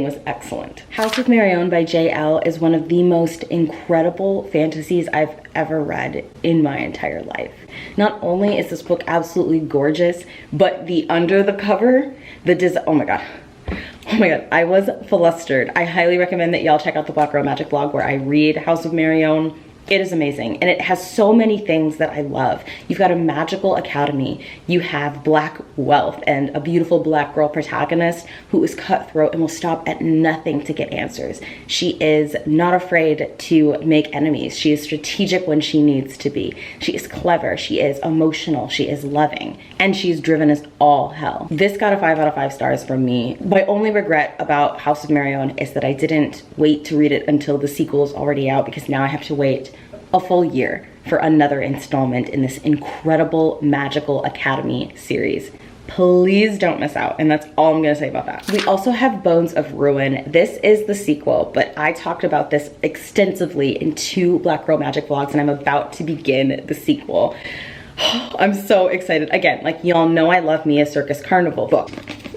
was excellent. House of Marion by J.L. is one of the most incredible fantasies I've ever read in my entire life. Not only is this book absolutely gorgeous, but the under the cover, oh my god, I was flustered. I highly recommend that y'all check out the Black Girl Magic vlog where I read House of Marion. It is amazing, and it has so many things that I love. You've got a magical academy, you have black wealth, and a beautiful black girl protagonist who is cutthroat and will stop at nothing to get answers. She is not afraid to make enemies. She is strategic when she needs to be. She is clever, she is emotional, she is loving, and she's driven as all hell. This got a 5 out of 5 stars from me. My only regret about House of Marion is that I didn't wait to read it until the sequel is already out, because now I have to wait a full year for another installment in this incredible magical academy series. Please don't miss out, and that's all I'm gonna say about that. We also have Bones of Ruin. This is the sequel, but I talked about this extensively in 2 Black Girl Magic vlogs, and I'm about to begin the sequel. I'm so excited. Again, like, y'all know I love me a Circus Carnival book.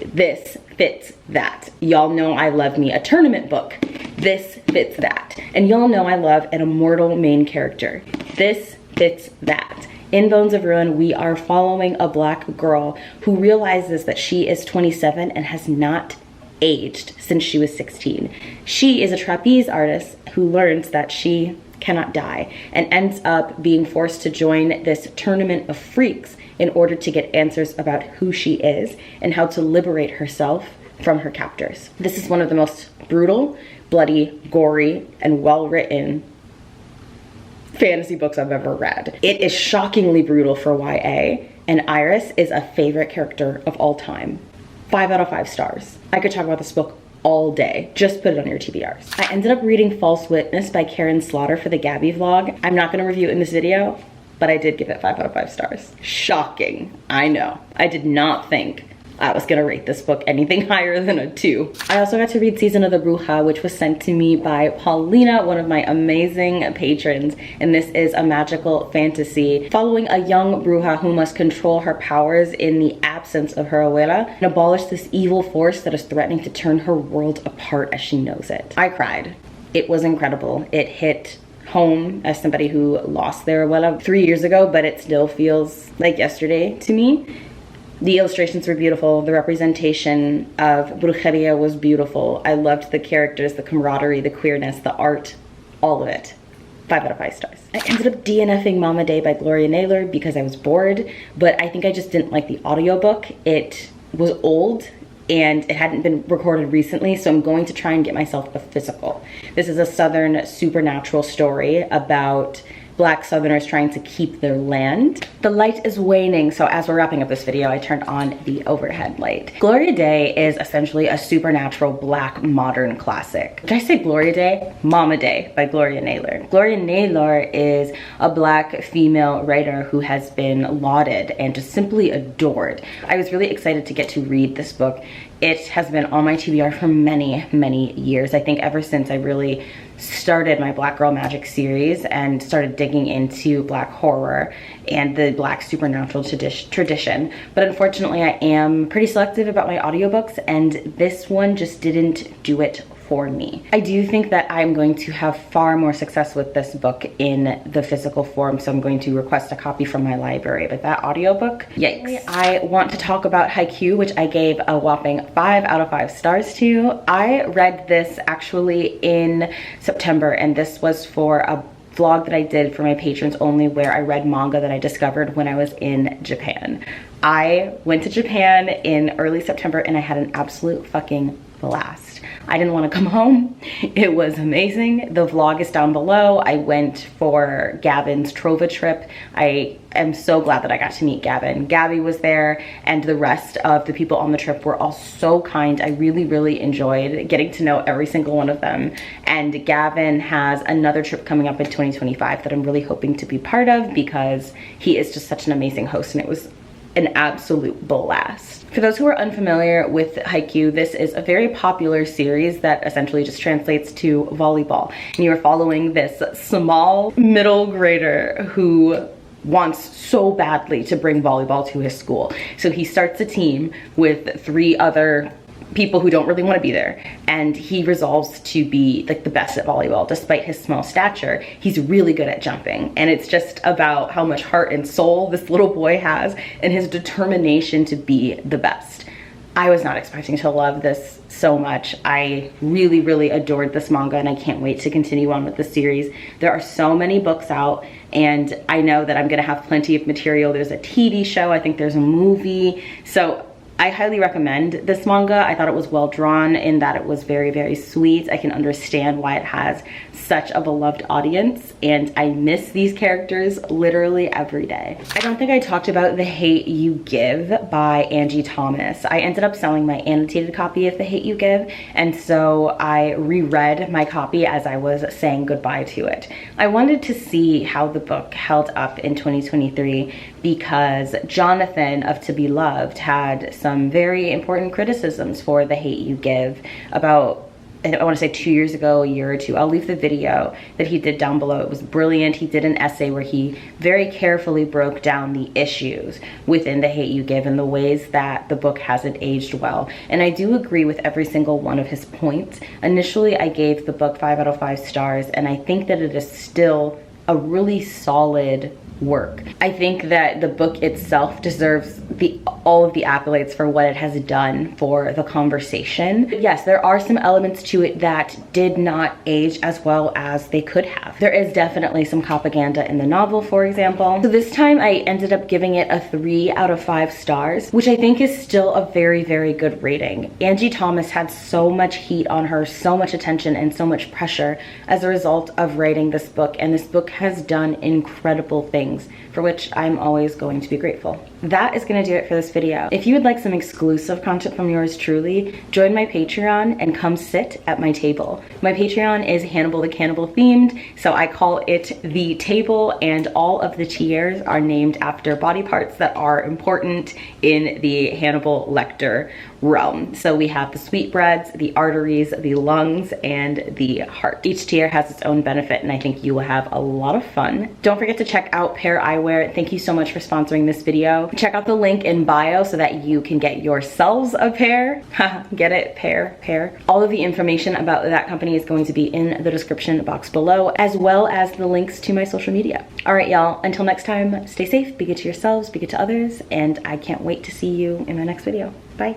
This fits that. Y'all know I love me a tournament book. This fits that. And y'all know I love an immortal main character. This fits that. In Bones of Ruin, we are following a black girl who realizes that she is 27 and has not aged since she was 16. She is a trapeze artist who learns that she cannot die and ends up being forced to join this tournament of freaks in order to get answers about who she is and how to liberate herself from her captors. This is one of the most brutal, bloody, gory, and well-written fantasy books I've ever read. It is shockingly brutal for YA, and Iris is a favorite character of all time. 5 out of 5 stars. I could talk about this book all day. Just put it on your TBRs. I ended up reading False Witness by Karen Slaughter for the Gabby vlog. I'm not gonna review it in this video, but I did give it 5 out of 5 stars. Shocking, I know. I did not think I was gonna rate this book anything higher than a 2. I also got to read Season of the Bruja, which was sent to me by Paulina, one of my amazing patrons. And this is a magical fantasy following a young bruja who must control her powers in the absence of her abuela and abolish this evil force that is threatening to turn her world apart as she knows it. I cried. It was incredible. It hit home as somebody who lost their abuela 3 years ago, but it still feels like yesterday to me. The illustrations were beautiful. The representation of brujeria was beautiful. I loved the characters, the camaraderie, the queerness, the art, all of it. 5 out of 5 stars. I ended up DNFing Mama Day by Gloria Naylor because I was bored, but I think I just didn't like the audiobook. It was old and it hadn't been recorded recently, so I'm going to try and get myself a physical. This is a Southern supernatural story about Black Southerners trying to keep their land. The light is waning, so as we're wrapping up this video, I turned on the overhead light. Gloria Day is essentially a supernatural Black modern classic. Did I say Gloria Day? Mama Day by Gloria Naylor. Gloria Naylor is a Black female writer who has been lauded and just simply adored. I was really excited to get to read this book. It has been on my TBR for many, many years. I think ever since I really started my Black Girl Magic series and started digging into Black horror and the Black supernatural tradition. But unfortunately, I am pretty selective about my audiobooks, and this one just didn't do it for me. I do think that I'm going to have far more success with this book in the physical form, so I'm going to request a copy from my library, but that audiobook, yikes. I want to talk about Haikyuu, which I gave a whopping 5 out of 5 stars to. I read this actually in September, and this was for a vlog that I did for my patrons only, where I read manga that I discovered when I was in Japan. I went to Japan in early September and I had an absolute fucking blast. I didn't want to come home. It was amazing. The vlog is down below. I went for Gavin's Trova trip. I am so glad that I got to meet Gavin. Gabby was there, and the rest of the people on the trip were all so kind. I really, really enjoyed getting to know every single one of them. And Gavin has another trip coming up in 2025 that I'm really hoping to be part of, because he is just such an amazing host, and it was an absolute blast. For those who are unfamiliar with Haikyuu, this is a very popular series that essentially just translates to volleyball. And you are following this small middle grader who wants so badly to bring volleyball to his school. So he starts a team with 3 other people who don't really want to be there, and he resolves to be like the best at volleyball. Despite his small stature, he's really good at jumping, and it's just about how much heart and soul this little boy has and his determination to be the best. I was not expecting to love this so much. I really, really adored this manga, and I can't wait to continue on with the series. There are so many books out, and I know that I'm gonna have plenty of material. There's a TV show, I think there's a movie. So I highly recommend this manga. I thought it was well drawn in that it was very, very sweet. I can understand why it has such a beloved audience, and I miss these characters literally every day. I don't think I talked about The Hate U Give by Angie Thomas. I ended up selling my annotated copy of The Hate U Give, and so I reread my copy as I was saying goodbye to it. I wanted to see how the book held up in 2023 because Jonathan of To Be Loved had some very important criticisms for The Hate U Give about, I want to say 2 years ago, a year or two. I'll leave the video that he did down below. It was brilliant. He did an essay where he very carefully broke down the issues within The Hate U Give and the ways that the book hasn't aged well. And I do agree with every single one of his points. Initially, I gave the book 5 out of 5 stars, and I think that it is still a really solid work. I think that the book itself deserves all of the accolades for what it has done for the conversation. But yes, there are some elements to it that did not age as well as they could have. There is definitely some propaganda in the novel, for example. So this time I ended up giving it a 3 out of 5 stars, which I think is still a very, very good rating. Angie Thomas had so much heat on her, so much attention and so much pressure as a result of writing this book, and this book has done incredible things for which I'm always going to be grateful. That is going to do it for this video. If you would like some exclusive content from yours truly, join my Patreon and come sit at my table. My Patreon is Hannibal the Cannibal themed, so I call it The Table, and all of the tiers are named after body parts that are important in the Hannibal Lecter realm. So we have the sweetbreads, the arteries, the lungs, and the heart. Each tier has its own benefit, and I think you will have a lot of fun. Don't forget to check out Paar Eyewear. Thank you so much for sponsoring this video. Check out the link in bio so that you can get yourselves a pair. Get it? Paar. All of the information about that company is going to be in the description box below, as well as the links to my social media. All right, y'all, until next time, stay safe, be good to yourselves, be good to others, and I can't wait to see you in my next video. Bye.